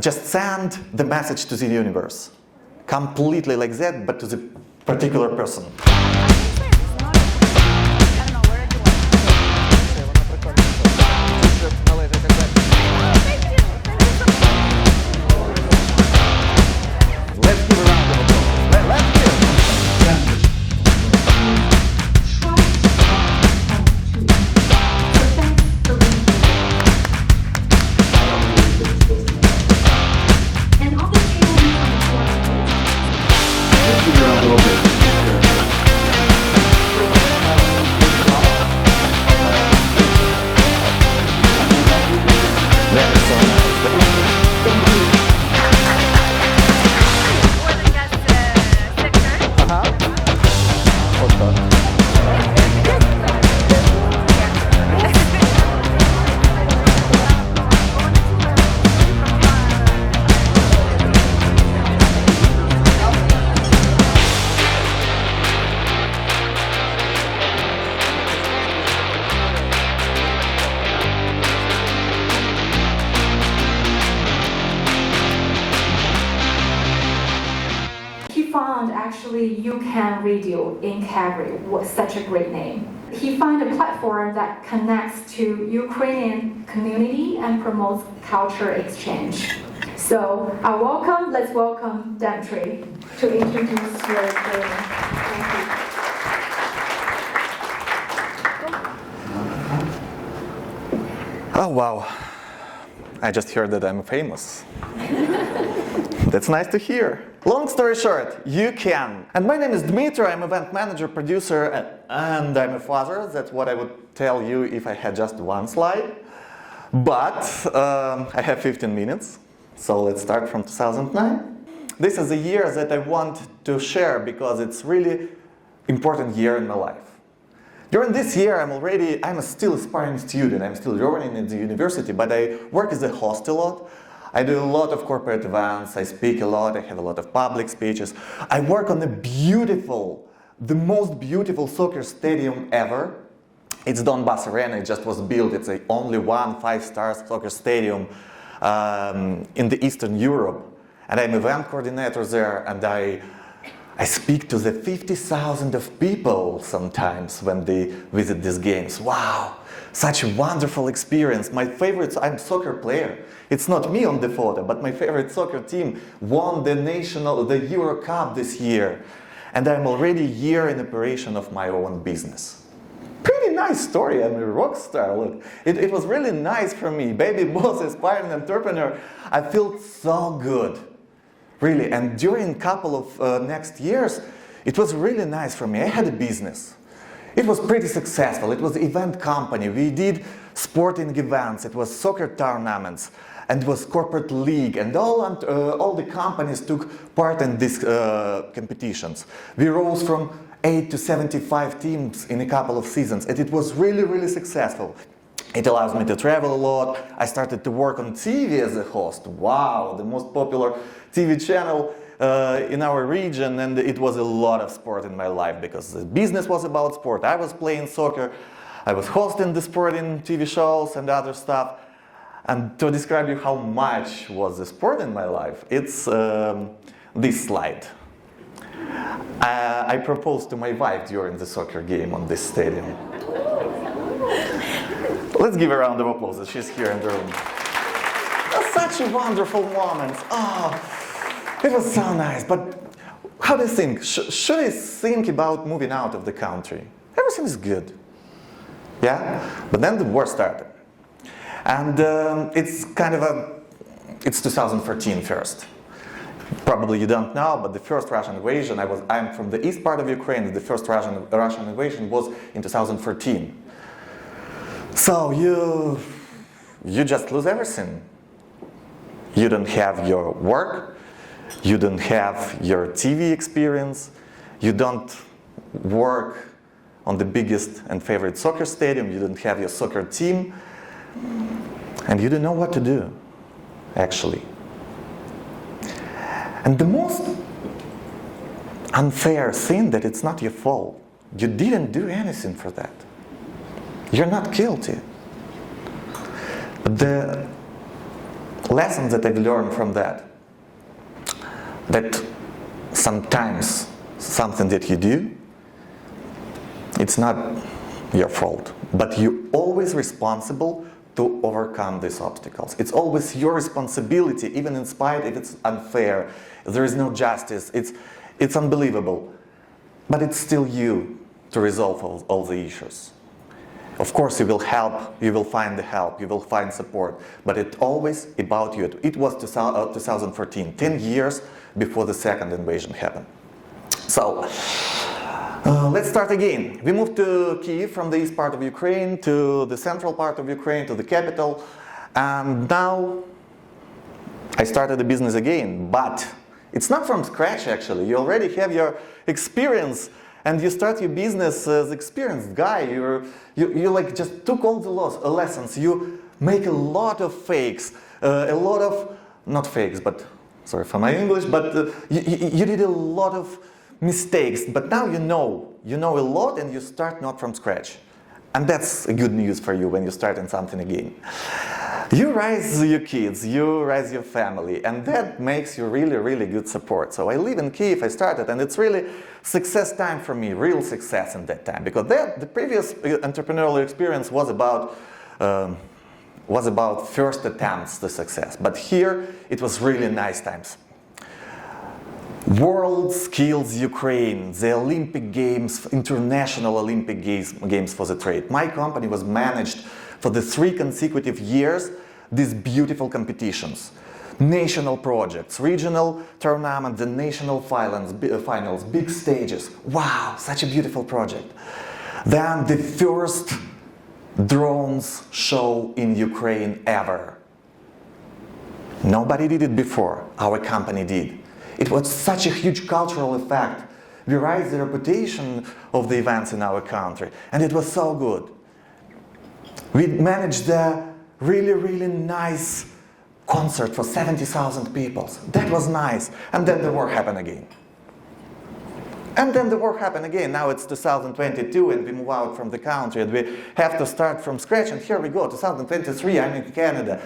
just send the message to the universe. Completely like that, but to the particular person. UCAN Radio in Calgary was such a great name. He found a platform that connects to Ukrainian community and promotes culture exchange. So let's welcome Dmytro to introduce your training. Thank you. Oh wow, I just heard that I'm famous. That's nice to hear. Long story short, UCAN. And my name is Dmytro, I'm event manager, producer, and I'm a father. That's what I would tell you if I had just one slide. But I have 15 minutes, so let's start from 2009. This is a year that I want to share because it's really important year in my life. During this year, I'm still aspiring student. I'm still learning in the university, but I work as a host a lot. I do a lot of corporate events, I speak a lot, I have a lot of public speeches. I work on the most beautiful soccer stadium ever. It's Donbass Arena, it just was built. It's the only one 5-star soccer stadium in the Eastern Europe. And I'm event coordinator there, and I speak to the 50,000 of people sometimes when they visit these games. Wow, such a wonderful experience. I'm a soccer player. It's not me on the photo, but my favorite soccer team won the Euro Cup this year. And I'm already a year in operation of my own business. Pretty nice story, I'm a rock star, look. It was really nice for me. Baby boss, aspiring entrepreneur. I felt so good, really. And during a couple of next years, it was really nice for me. I had a business. It was pretty successful. It was an event company. We did sporting events. It was soccer tournaments. And it was corporate league, and all the companies took part in these competitions. We rose from 8 to 75 teams in a couple of seasons, and it was really, really successful. It allows me to travel a lot. I started to work on TV as a host. Wow, the most popular TV channel in our region, and it was a lot of sport in my life because the business was about sport. I was playing soccer, I was hosting the sporting TV shows and other stuff. And to describe you how much was the sport in my life, it's this slide. I proposed to my wife during the soccer game on this stadium. Let's give her a round of applause. She's here in the room. Such a wonderful moment. Oh, it was so nice. But how do you think? Should I think about moving out of the country? Everything is good. Yeah? But then the war started. And it's 2014 first. Probably you don't know, but the first Russian invasion, I'm from the east part of Ukraine, the first Russian invasion was in 2014. So you just lose everything. You don't have your work, you don't have your TV experience, you don't work on the biggest and favorite soccer stadium, you don't have your soccer team, and you don't know what to do, actually. And the most unfair thing that it's not your fault. You didn't do anything for that. You're not guilty. But the lessons that I've learned from that sometimes something that you do, it's not your fault, but you're always responsible to overcome these obstacles. It's always your responsibility, even in spite if it's unfair, there is no justice, it's unbelievable, but it's still you to resolve all the issues. Of course, you will help, you will find the help, you will find support, but it's always about you. It was 2014, 10 years before the second invasion happened. So, let's start again. We moved to Kyiv from the east part of Ukraine to the central part of Ukraine, to the capital, and now I started a business again, but it's not from scratch actually. You already have your experience, and you start your business as an experienced guy. You like just took all the lessons. You make a lot of fakes, a lot of, not fakes, but sorry for my English, but you did a lot of mistakes, but now you know a lot and you start not from scratch. And that's good news for you when you're starting something again. You raise your kids, you raise your family, and that makes you really, really good support. So I live in Kyiv, I started, and it's really success time for me, real success in that time. Because the previous entrepreneurial experience was about first attempts to success. But here, it was really nice times. World Skills Ukraine, the Olympic Games, International Olympic Games for the trade. My company was managed for the 3 consecutive years these beautiful competitions. National projects, regional tournament, the national finals, big stages. Wow, such a beautiful project. Then the first drones show in Ukraine ever. Nobody did it before, our company did. It was such a huge cultural effect. We raised the reputation of the events in our country, and it was so good. We managed a really, really nice concert for 70,000 people. That was nice. And then the war happened again. Now it's 2022 and we move out from the country and we have to start from scratch. And here we go, 2023, I'm in Canada.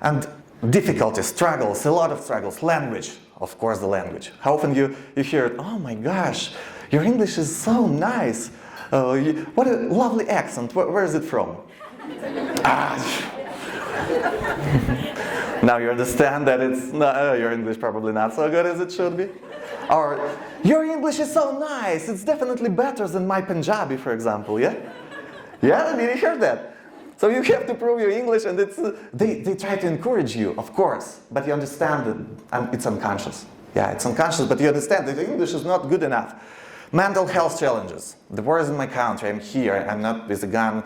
And difficulties, struggles, a lot of struggles. Language, of course the language. How often you hear it, oh my gosh, your English is so nice. What a lovely accent, where is it from? Now you understand that it's not, your English probably not so good as it should be. Or, your English is so nice, it's definitely better than my Punjabi, for example, yeah? Yeah, did you hear that? So you have to prove your English, and they try to encourage you, of course, but you understand that it's unconscious. Yeah, it's unconscious, but you understand that the English is not good enough. Mental health challenges. The war is in my country, I'm here, I'm not with a gun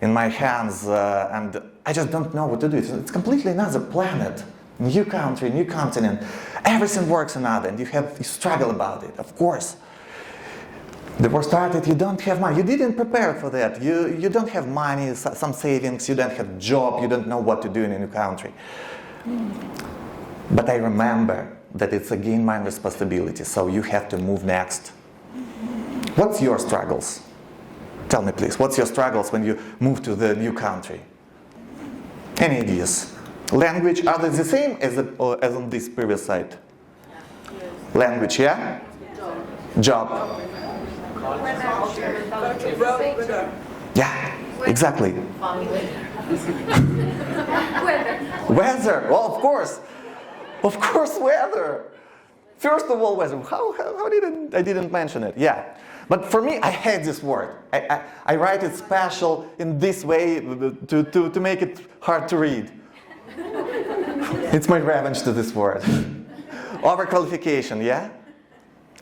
in my hands, and I just don't know what to do. It's completely another planet, new country, new continent. Everything works another, and you struggle about it, of course. The war started, you don't have money. You didn't prepare for that. You don't have money, some savings, you don't have a job, you don't know what to do in a new country. But I remember that it's again my responsibility, so you have to move next. What's your struggles? Tell me please, what's your struggles when you move to the new country? Any ideas? Language, are they the same as on this previous site? Language, yeah? Job. Yeah, exactly. Weather, well, of course, weather. First of all, weather. How didn't mention it? Yeah, but for me, I hate this word. I write it special in this way to make it hard to read. It's my revenge to this word. Overqualification, yeah?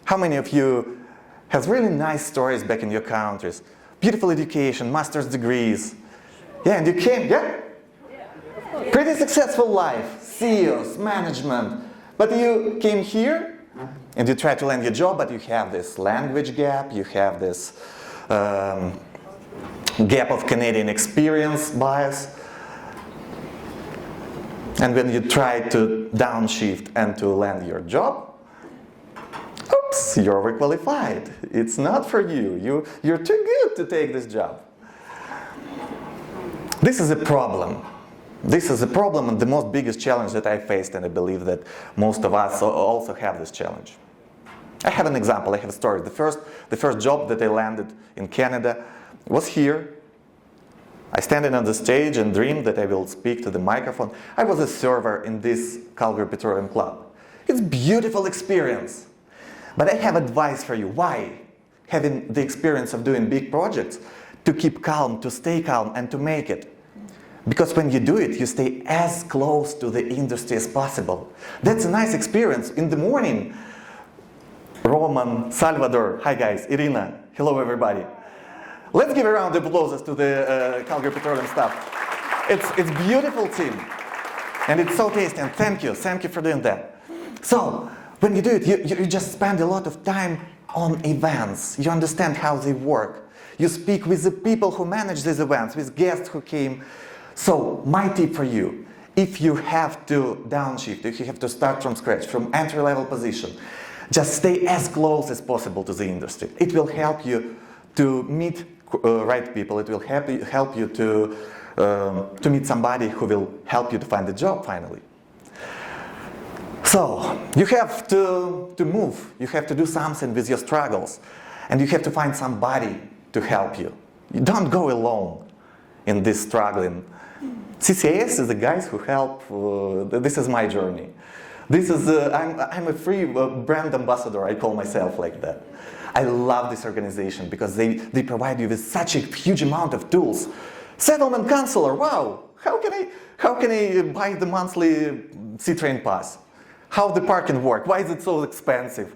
How many of you has really nice stories back in your countries? Beautiful education, master's degrees. Yeah, and you came, yeah? Pretty successful life, CEOs, management. But you came here and you try to land your job, but you have this language gap, you have this gap of Canadian experience bias. And when you try to downshift and to land your job, oops, you're overqualified. It's not for you. You're too good to take this job. This is a problem. This is the problem and the most biggest challenge that I faced, and I believe that most of us also have this challenge. I have an example, I have a story. The first job that I landed in Canada was here. I standing on the stage and dreamed that I will speak to the microphone. I was a server in this Calgary Petroleum Club. It's a beautiful experience. But I have advice for you. Why? Having the experience of doing big projects, to keep calm, to stay calm, and to make it. Because when you do it, you stay as close to the industry as possible. That's a nice experience. In the morning, Roman, Salvador, hi guys, Irina, hello everybody. Let's give a round of applause to the Calgary Petroleum staff. It's a beautiful team, and it's so tasty, and thank you for doing that. So, when you do it, you just spend a lot of time on events. You understand how they work. You speak with the people who manage these events, with guests who came. So, my tip for you, if you have to downshift, if you have to start from scratch, from entry-level position, just stay as close as possible to the industry. It will help you to meet right people. It will help you to meet somebody who will help you to find a job finally. So, you have to move. You have to do something with your struggles. And you have to find somebody to help you. You don't go alone in this struggling. CCIS is the guys who help. This is my journey. This is I'm a free brand ambassador. I call myself like that. I love this organization because they provide you with such a huge amount of tools. Settlement counselor, wow! How can I buy the monthly C-train pass? How the parking work? Why is it so expensive?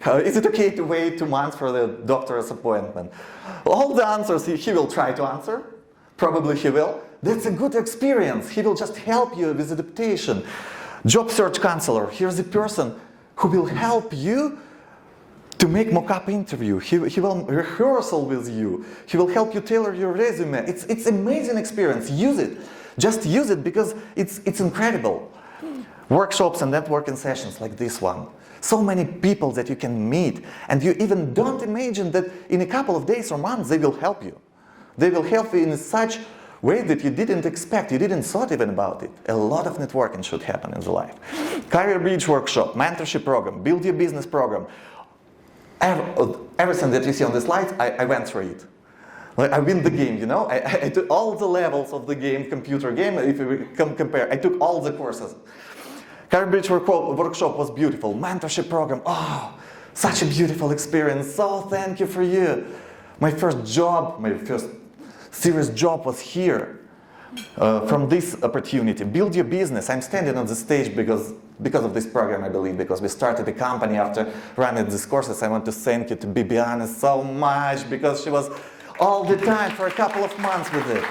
Is it okay to wait 2 months for the doctor's appointment? All the answers he will try to answer. Probably he will. That's a good experience. He will just help you with adaptation. Job search counselor. Here's a person who will help you to make mock-up interview. He will rehearsal with you. He will help you tailor your resume. It's amazing experience. Use it. Just use it because it's incredible. Workshops and networking sessions like this one. So many people that you can meet, and you even don't imagine that in a couple of days or months they will help you. They will help you in such way that you didn't expect, you didn't thought even about it. A lot of networking should happen in the life. Career Bridge workshop, mentorship program, build your business program. Everything that you see on the slides, I went through it. Like, I win the game, you know? I took all the levels of the game, computer game, if we compare. I took all the courses. Career Bridge workshop was beautiful. Mentorship program, oh, such a beautiful experience. So thank you for you. My first job, my first serious job was here. From this opportunity, build your business. I'm standing on the stage because of this program, I believe, because we started a company after running these courses. I want to thank you to Bibiana so much because she was all the time for a couple of months with it.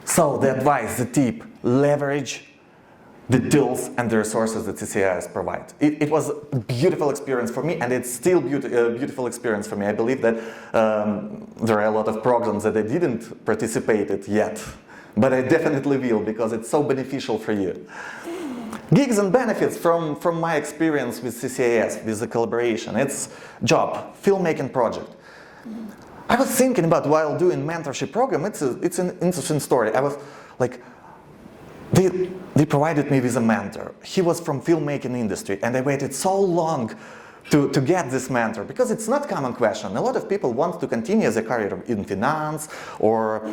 So the advice, the tip, leverage the tools and the resources that CCIS provide. It was a beautiful experience for me, and it's still a beautiful experience for me. I believe that there are a lot of programs that I didn't participate in yet, but I definitely will because it's so beneficial for you. Gigs and benefits from my experience with CCIS, with the collaboration. It's job, filmmaking project. I was thinking about while doing mentorship program, it's an interesting story. I was like, they provided me with a mentor. He was from filmmaking industry, and I waited so long to get this mentor because it's not a common question. A lot of people want to continue as a career in finance or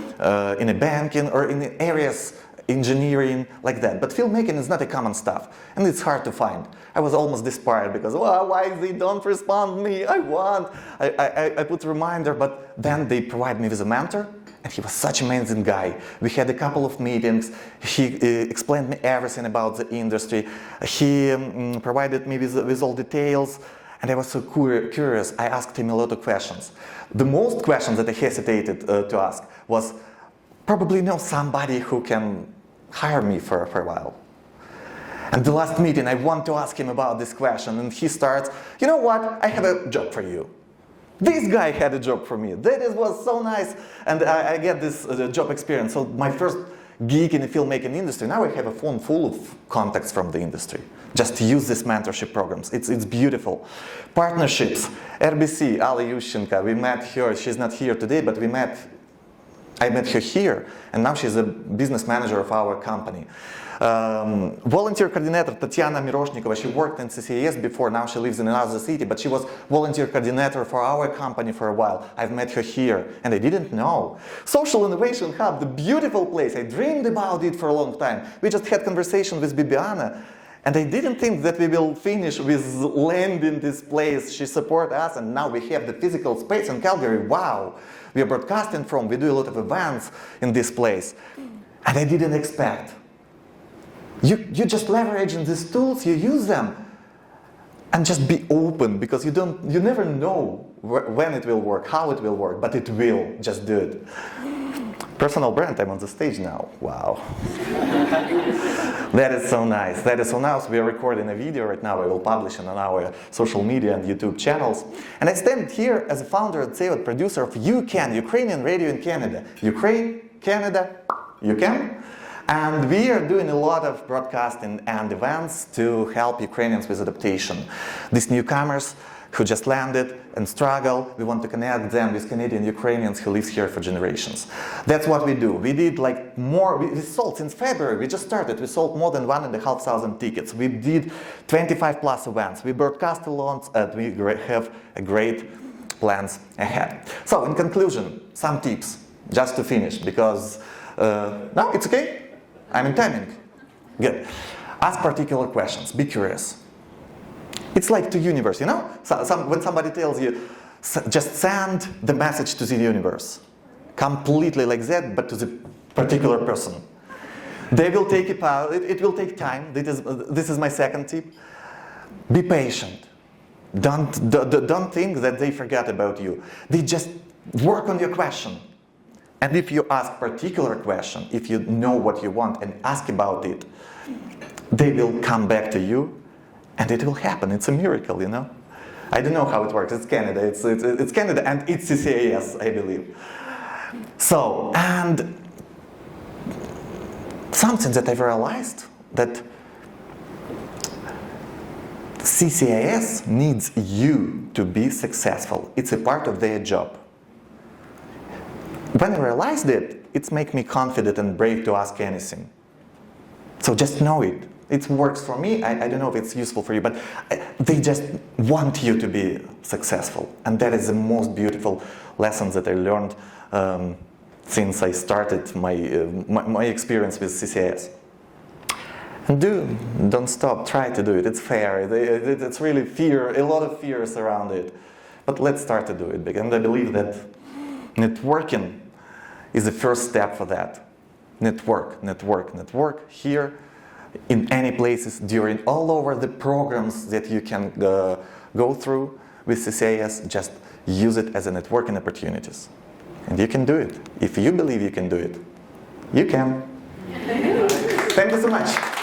in a banking or in areas engineering like that. But filmmaking is not a common stuff, and it's hard to find. I was almost despaired because why they don't respond me? I put a reminder, but then they provide me with a mentor. And he was such an amazing guy. We had a couple of meetings. He explained me everything about the industry. He provided me with all details. And I was so curious. I asked him a lot of questions. The most questions that I hesitated to ask was, probably know somebody who can hire me for a while. And the last meeting, I want to ask him about this question. And he starts, you know what? I have a job for you. This guy had a job for me. That was so nice. And I get this job experience. So my first gig in the filmmaking industry, now I have a phone full of contacts from the industry. Just to use these mentorship programs. It's beautiful. Partnerships. RBC, Ali Yushchenko, we met her. She's not here today, but we met I met her here, and now she's a business manager of our company. Volunteer coordinator Tatiana Miroshnikova, she worked in CCIS before, now she lives in another city, but she was volunteer coordinator for our company for a while. I've met her here, and I didn't know. Social Innovation Hub, the beautiful place, I dreamed about it for a long time. We just had conversation with Bibiana, and I didn't think that we will finish with landing this place. She supported us, and now we have the physical space in Calgary. Wow! We are broadcasting from, we do a lot of events in this place. And I didn't expect. You just leverage these tools, you use them, and just be open, because you never know when it will work, how it will work, but it will. Just do it. Personal brand, I'm on the stage now. Wow. That is so nice. That is so nice. We are recording a video right now. I will publish it on our social media and YouTube channels. And I stand here as a founder and CEO and producer of UCAN, Ukrainian radio in Canada. Ukraine, Canada, UCAN. And we are doing a lot of broadcasting and events to help Ukrainians with adaptation. These newcomers who just landed and struggle, we want to connect them with Canadian Ukrainians who live here for generations. That's what we do. We did like more, we sold since February, we just started, we sold more than 1,500 tickets. We did 25 plus events. We broadcast a lot, and we have a great plans ahead. So in conclusion, some tips, just to finish, because, no, it's okay. I'm in timing. Good. Ask particular questions. Be curious. It's like to universe, you know? When somebody tells you, just send the message to the universe. Completely like that, but to the particular person. They will take it out. It will take time. This is my second tip. Be patient. Don't think that they forget about you. They just work on your question. And if you ask particular question, if you know what you want and ask about it, they will come back to you, and it will happen. It's a miracle, you know. I don't know how it works. It's Canada. It's Canada, and it's CCIS, I believe. So, and something that I've realized, that CCIS needs you to be successful. It's a part of their job. When I realized it, it's made me confident and brave to ask anything. So just know it. It works for me. I don't know if it's useful for you, but they just want you to be successful. And that is the most beautiful lesson that I learned since I started my experience with CCIS. And don't stop, try to do it. It's fair. It's really a lot of fears around it. But let's start to do it. And I believe that networking is the first step for that. Network here, in any places, during all over the programs that you can go through with CCIS. Just use it as a networking opportunities. And you can do it. If you believe you can do it, you can. Thank you so much.